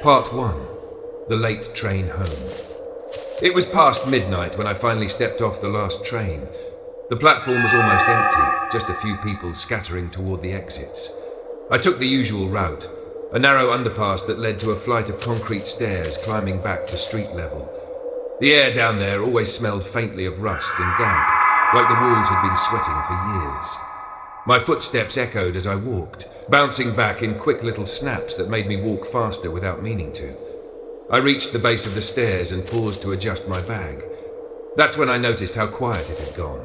Part 1. The Late Train Home. It was past midnight when I finally stepped off the last train. The platform was almost empty, just a few people scattering toward the exits. I took the usual route, a narrow underpass that led to a flight of concrete stairs climbing back to street level. The air down there always smelled faintly of rust and damp, like the walls had been sweating for years. My footsteps echoed as I walked, bouncing back in quick little snaps that made me walk faster without meaning to. I reached the base of the stairs and paused to adjust my bag. That's when I noticed how quiet it had gone.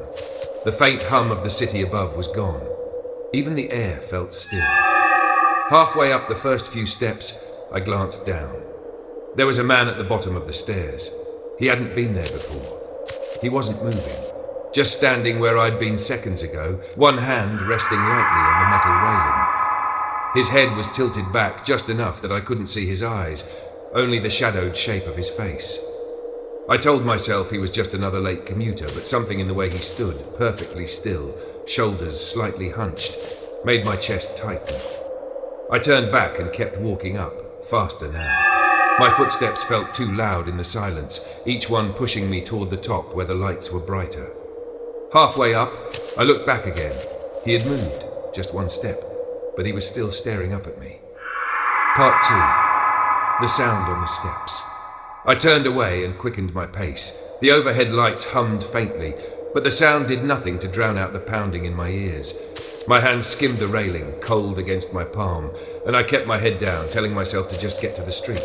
The faint hum of the city above was gone. Even the air felt still. Halfway up the first few steps, I glanced down. There was a man at the bottom of the stairs. He hadn't been there before. He wasn't moving, just standing where I'd been seconds ago, one hand resting lightly on the metal railing. His head was tilted back just enough that I couldn't see his eyes, only the shadowed shape of his face. I told myself he was just another late commuter, but something in the way he stood, perfectly still, shoulders slightly hunched, made my chest tighten. I turned back and kept walking up, faster now. My footsteps felt too loud in the silence, each one pushing me toward the top where the lights were brighter. Halfway up, I looked back again. He had moved, just one step, but he was still staring up at me. Part 2. The sound on the steps. I turned away and quickened my pace. The overhead lights hummed faintly, but the sound did nothing to drown out the pounding in my ears. My hand skimmed the railing, cold against my palm, and I kept my head down, telling myself to just get to the street.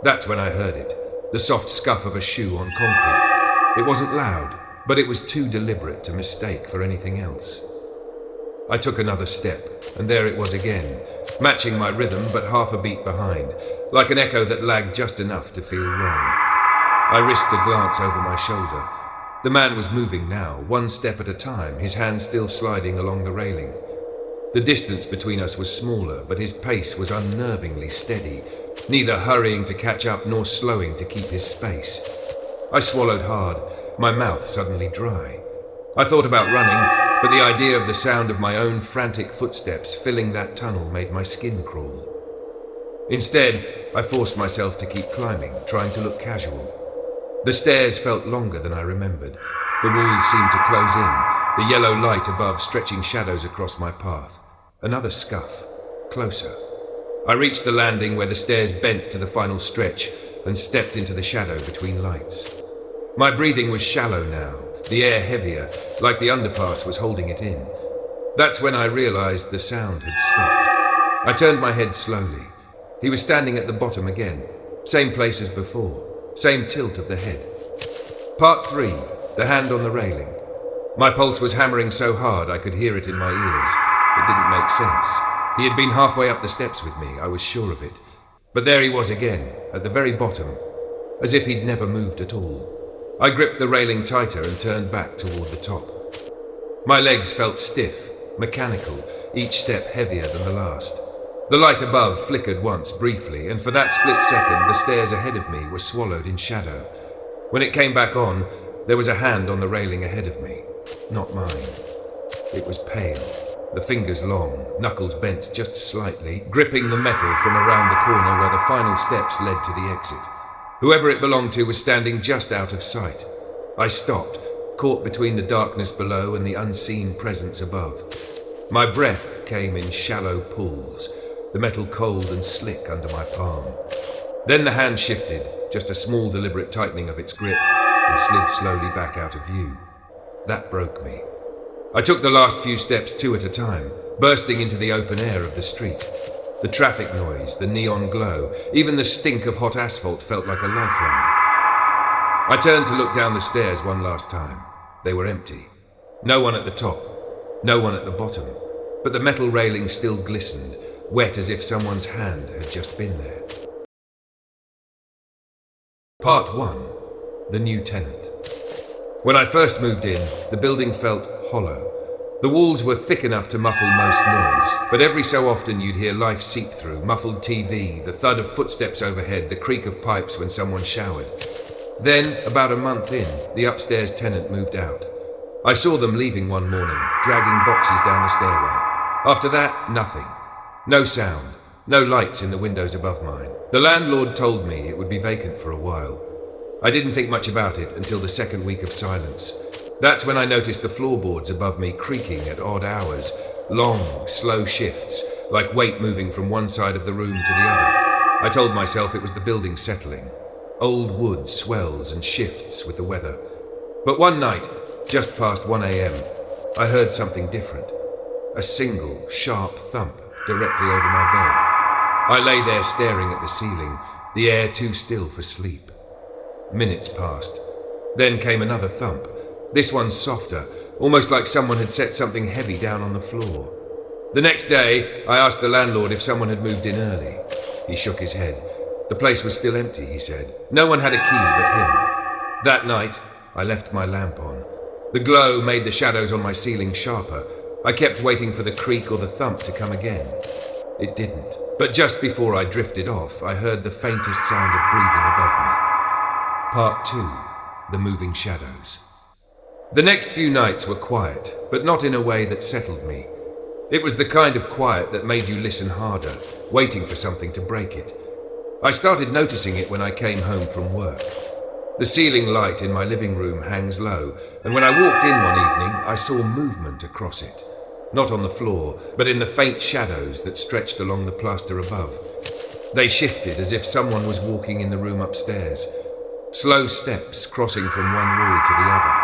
That's when I heard it, the soft scuff of a shoe on concrete. It wasn't loud, but it was too deliberate to mistake for anything else. I took another step, and there it was again, matching my rhythm but half a beat behind, like an echo that lagged just enough to feel wrong. I risked a glance over my shoulder. The man was moving now, one step at a time, his hand still sliding along the railing. The distance between us was smaller, but his pace was unnervingly steady, neither hurrying to catch up nor slowing to keep his space. I swallowed hard, my mouth suddenly dry. I thought about running, but the idea of the sound of my own frantic footsteps filling that tunnel made my skin crawl. Instead, I forced myself to keep climbing, trying to look casual. The stairs felt longer than I remembered. The walls seemed to close in, the yellow light above stretching shadows across my path. Another scuff. Closer. I reached the landing where the stairs bent to the final stretch and stepped into the shadow between lights. My breathing was shallow now, the air heavier, like the underpass was holding it in. That's when I realized the sound had stopped. I turned my head slowly. He was standing at the bottom again, same place as before, same tilt of the head. Part 3, the hand on the railing. My pulse was hammering so hard I could hear it in my ears. It didn't make sense. He had been halfway up the steps with me, I was sure of it. But there he was again, at the very bottom, as if he'd never moved at all. I gripped the railing tighter and turned back toward the top. My legs felt stiff, mechanical, each step heavier than the last. The light above flickered once briefly, and for that split second the stairs ahead of me were swallowed in shadow. When it came back on, there was a hand on the railing ahead of me. Not mine. It was pale, the fingers long, knuckles bent just slightly, gripping the metal from around the corner where the final steps led to the exit. Whoever it belonged to was standing just out of sight. I stopped, caught between the darkness below and the unseen presence above. My breath came in shallow pulls, the metal cold and slick under my palm. Then the hand shifted, just a small deliberate tightening of its grip, and slid slowly back out of view. That broke me. I took the last few steps two at a time, bursting into the open air of the street. The traffic noise, the neon glow, even the stink of hot asphalt felt like a lifeline. I turned to look down the stairs one last time. They were empty. No one at the top, no one at the bottom, but the metal railing still glistened, wet as if someone's hand had just been there. Part 1. The new tenant. When I first moved in, the building felt hollow. The walls were thick enough to muffle most noise, but every so often you'd hear life seep through, muffled TV, the thud of footsteps overhead, the creak of pipes when someone showered. Then, about a month in, the upstairs tenant moved out. I saw them leaving one morning, dragging boxes down the stairway. After that, nothing. No sound, No lights in the windows above mine. The landlord told me it would be vacant for a while. I didn't think much about it until the second week of silence. That's when I noticed the floorboards above me creaking at odd hours, long, slow shifts, like weight moving from one side of the room to the other. I told myself it was the building settling. Old wood swells and shifts with the weather. But one night, just past 1 a.m., I heard something different. A single, sharp thump directly over my bed. I lay there staring at the ceiling, the air too still for sleep. Minutes passed. Then came another thump. This one softer, almost like someone had set something heavy down on the floor. The next day, I asked the landlord if someone had moved in early. He shook his head. The place was still empty, he said. No one had a key but him. That night, I left my lamp on. The glow made the shadows on my ceiling sharper. I kept waiting for the creak or the thump to come again. It didn't. But just before I drifted off, I heard the faintest sound of breathing above me. Part 2. The Moving Shadows. The next few nights were quiet, but not in a way that settled me. It was the kind of quiet that made you listen harder, waiting for something to break it. I started noticing it when I came home from work. The ceiling light in my living room hangs low, and when I walked in one evening, I saw movement across it. Not on the floor, but in the faint shadows that stretched along the plaster above. They shifted as if someone was walking in the room upstairs. Slow steps crossing from one wall to the other.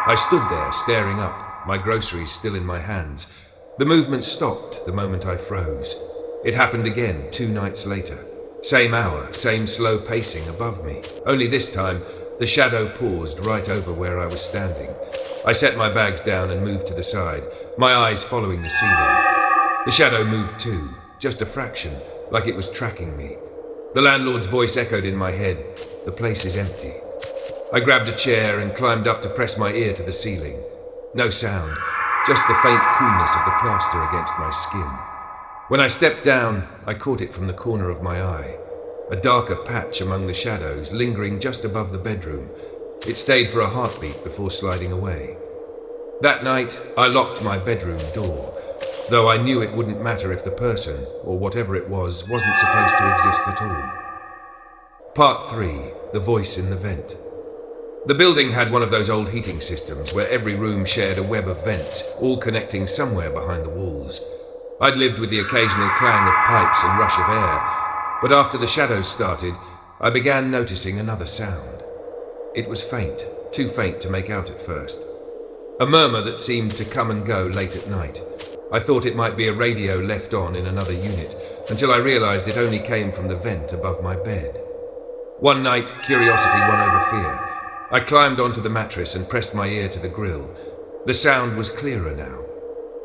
I stood there staring up, my groceries still in my hands. The movement stopped the moment I froze. It happened again 2 nights later. Same hour, same slow pacing above me. Only this time, the shadow paused right over where I was standing. I set my bags down and moved to the side, my eyes following the ceiling. The shadow moved too, just a fraction, like it was tracking me. The landlord's voice echoed in my head. The place is empty. I grabbed a chair and climbed up to press my ear to the ceiling. No sound, just the faint coolness of the plaster against my skin. When I stepped down, I caught it from the corner of my eye. A darker patch among the shadows, lingering just above the bedroom. It stayed for a heartbeat before sliding away. That night, I locked my bedroom door, though I knew it wouldn't matter if the person, or whatever it was, wasn't supposed to exist at all. Part 3. The Voice in the Vent. The building had one of those old heating systems where every room shared a web of vents, all connecting somewhere behind the walls. I'd lived with the occasional clang of pipes and rush of air, but after the shadows started, I began noticing another sound. It was faint, too faint to make out at first. A murmur that seemed to come and go late at night. I thought it might be a radio left on in another unit, until I realized it only came from the vent above my bed. One night, curiosity won over fear. I climbed onto the mattress and pressed my ear to the grill. The sound was clearer now.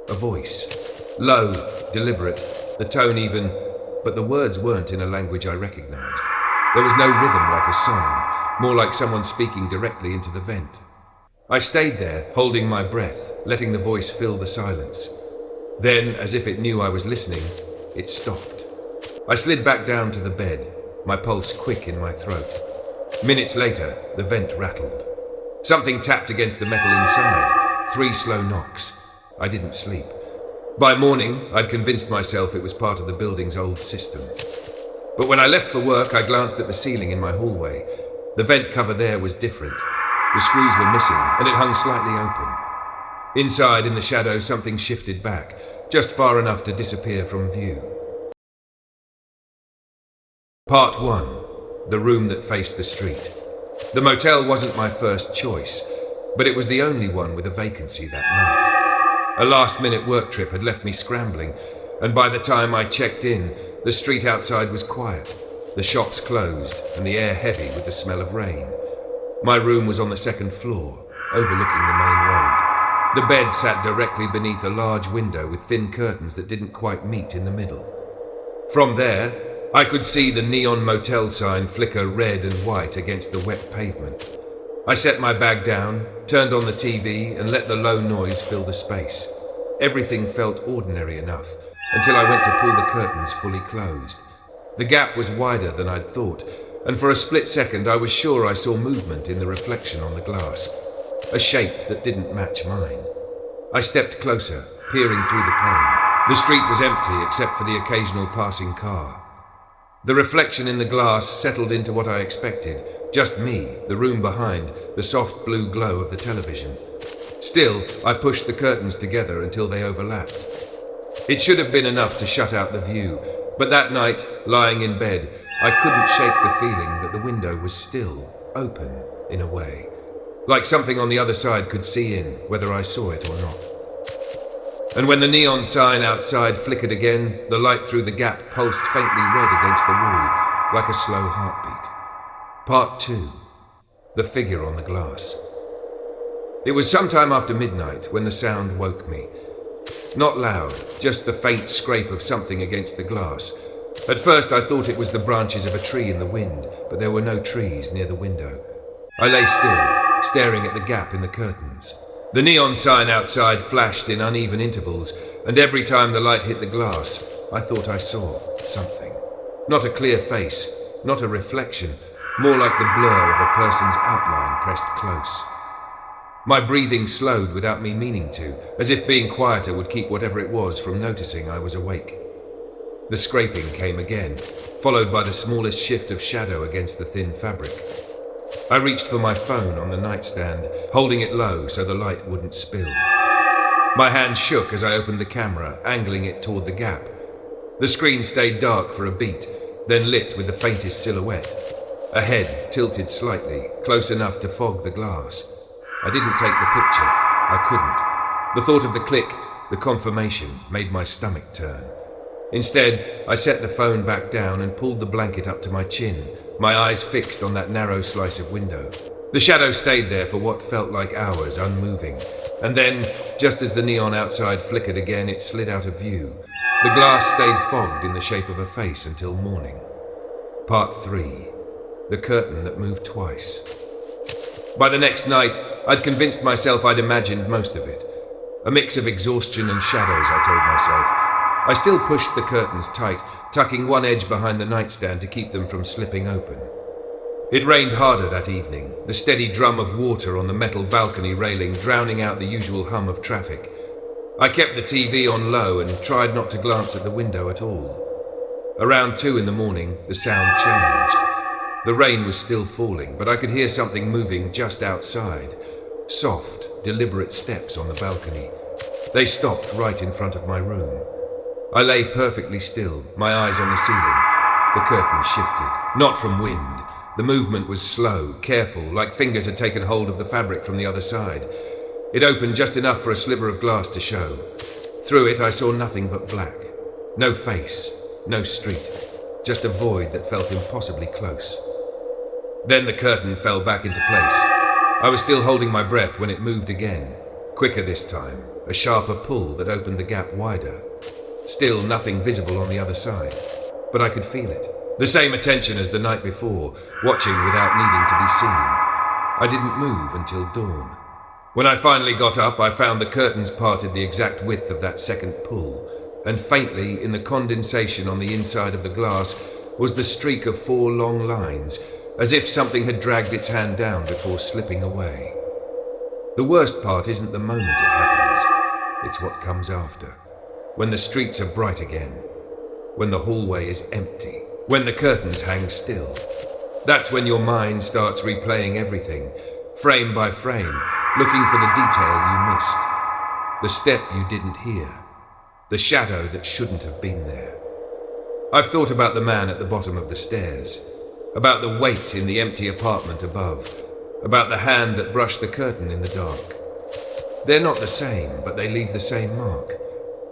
A voice. Low, deliberate, the tone even, but the words weren't in a language I recognized. There was no rhythm like a song, more like someone speaking directly into the vent. I stayed there, holding my breath, letting the voice fill the silence. Then, as if it knew I was listening, it stopped. I slid back down to the bed, my pulse quick in my throat. Minutes later, the vent rattled. Something tapped against the metal inside. 3 slow knocks. I didn't sleep. By morning, I'd convinced myself it was part of the building's old system. But when I left for work, I glanced at the ceiling in my hallway. The vent cover there was different. The screws were missing, and it hung slightly open. Inside, in the shadows, something shifted back, just far enough to disappear from view. Part 1. The room that faced the street. The motel wasn't my first choice, but it was the only one with a vacancy that night. A last-minute work trip had left me scrambling, and by the time I checked in, the street outside was quiet, the shops closed, and the air heavy with the smell of rain. My room was on the 2nd floor, overlooking the main road. The bed sat directly beneath a large window with thin curtains that didn't quite meet in the middle. From there, I could see the neon motel sign flicker red and white against the wet pavement. I set my bag down, turned on the TV, and let the low noise fill the space. Everything felt ordinary enough, until I went to pull the curtains fully closed. The gap was wider than I'd thought, and for a split second I was sure I saw movement in the reflection on the glass, a shape that didn't match mine. I stepped closer, peering through the pane. The street was empty except for the occasional passing car. The reflection in the glass settled into what I expected. Just me, the room behind, the soft blue glow of the television. Still, I pushed the curtains together until they overlapped. It should have been enough to shut out the view, but that night, lying in bed, I couldn't shake the feeling that the window was still open, in a way. Like something on the other side could see in, whether I saw it or not. And when the neon sign outside flickered again, the light through the gap pulsed faintly red against the wall, like a slow heartbeat. Part 2. The figure on the glass. It was sometime after midnight when the sound woke me. Not loud, just the faint scrape of something against the glass. At first I thought it was the branches of a tree in the wind, but there were no trees near the window. I lay still, staring at the gap in the curtains. The neon sign outside flashed in uneven intervals, and every time the light hit the glass, I thought I saw something. Not a clear face, not a reflection, more like the blur of a person's outline pressed close. My breathing slowed without me meaning to, as if being quieter would keep whatever it was from noticing I was awake. The scraping came again, followed by the smallest shift of shadow against the thin fabric. I reached for my phone on the nightstand, holding it low so the light wouldn't spill. My hand shook as I opened the camera, angling it toward the gap. The screen stayed dark for a beat, then lit with the faintest silhouette. A head tilted slightly, close enough to fog the glass. I didn't take the picture. I couldn't. The thought of the click, the confirmation, made my stomach turn. Instead, I set the phone back down and pulled the blanket up to my chin, my eyes fixed on that narrow slice of window. The shadow stayed there for what felt like hours, unmoving. And then, just as the neon outside flickered again, it slid out of view. The glass stayed fogged in the shape of a face until morning. Part 3. The curtain that moved twice. By the next night, I'd convinced myself I'd imagined most of it. A mix of exhaustion and shadows, I told myself. I still pushed the curtains tight, tucking one edge behind the nightstand to keep them from slipping open. It rained harder that evening, the steady drum of water on the metal balcony railing drowning out the usual hum of traffic. I kept the TV on low and tried not to glance at the window at all. Around 2 in the morning, the sound changed. The rain was still falling, but I could hear something moving just outside. Soft, deliberate steps on the balcony. They stopped right in front of my room. I lay perfectly still, my eyes on the ceiling. The curtain shifted, not from wind. The movement was slow, careful, like fingers had taken hold of the fabric from the other side. It opened just enough for a sliver of glass to show. Through it I saw nothing but black. No face, no street, just a void that felt impossibly close. Then the curtain fell back into place. I was still holding my breath when it moved again. Quicker this time, a sharper pull that opened the gap wider. Still nothing visible on the other side, but I could feel it. The same attention as the night before, watching without needing to be seen. I didn't move until dawn. When I finally got up, I found the curtains parted the exact width of that second pull, and faintly, in the condensation on the inside of the glass, was the streak of 4 long lines, as if something had dragged its hand down before slipping away. The worst part isn't the moment it happens, it's what comes after. When the streets are bright again, when the hallway is empty, when the curtains hang still. That's when your mind starts replaying everything, frame by frame, looking for the detail you missed, the step you didn't hear, the shadow that shouldn't have been there. I've thought about the man at the bottom of the stairs, about the weight in the empty apartment above, about the hand that brushed the curtain in the dark. They're not the same, but they leave the same mark.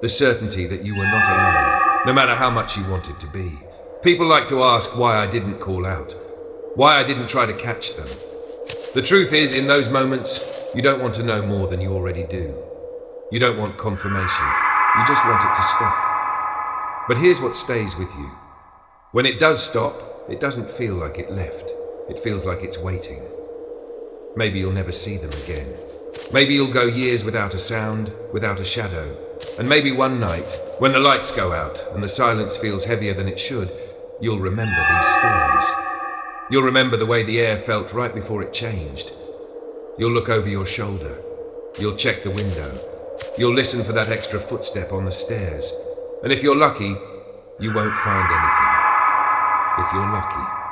The certainty that you were not alone, no matter how much you wanted to be. People like to ask why I didn't call out, why I didn't try to catch them. The truth is, in those moments, you don't want to know more than you already do. You don't want confirmation, you just want it to stop. But here's what stays with you. When it does stop, it doesn't feel like it left. It feels like it's waiting. Maybe you'll never see them again. Maybe you'll go years without a sound, without a shadow. And maybe one night, when the lights go out and the silence feels heavier than it should, you'll remember these stories. You'll remember the way the air felt right before it changed. You'll look over your shoulder. You'll check the window. You'll listen for that extra footstep on the stairs. And if you're lucky, you won't find anything. If you're lucky.